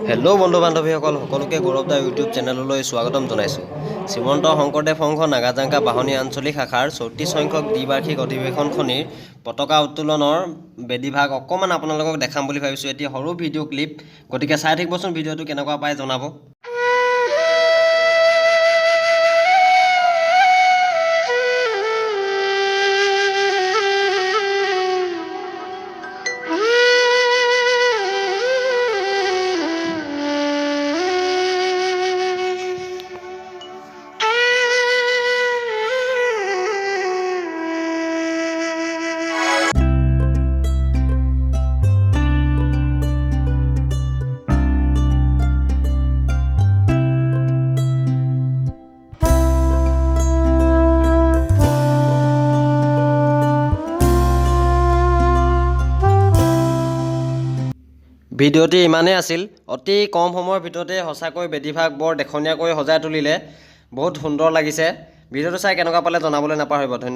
Hello' বন্ধু বান্ধৱীসকল সকলোকে গৌৰৱদা YouTube চেনেললৈ স্বাগতম জনাইছোঁ। শ্ৰীমন্ত শংকৰদেৱ সংঘ নাগাজাংকা বাহনী আঞ্চলিক শাখাৰ 34 সংখ্যক দ্বিবাৰ্ষিক অধিৱেশনখনিৰ পতাকা উত্তোলনৰ বেদিভাগ অকণমান আপোনালোকক দেখাম বুলি ভাবিছোঁ। এটি সৰু ভিডিঅ' ক্লিপ, গতিকে চাই থাকিবচোন ভিডিঅ'টো কেনেকুৱা পায় জনাব। ভিডিঅ'টি ইমানেই আছিল। অতি কম সময়ৰ ভিতৰতে সঁচাকৈ বেদিভাগ বৰ দেখনীয়াকৈ সজাই তুলিলে। বহুত সুন্দৰ লাগিছে। ভিডিঅ'টো চাই কেনেকুৱা পালে জনাবলৈ নাপাহৰিব। ধন্যবাদ।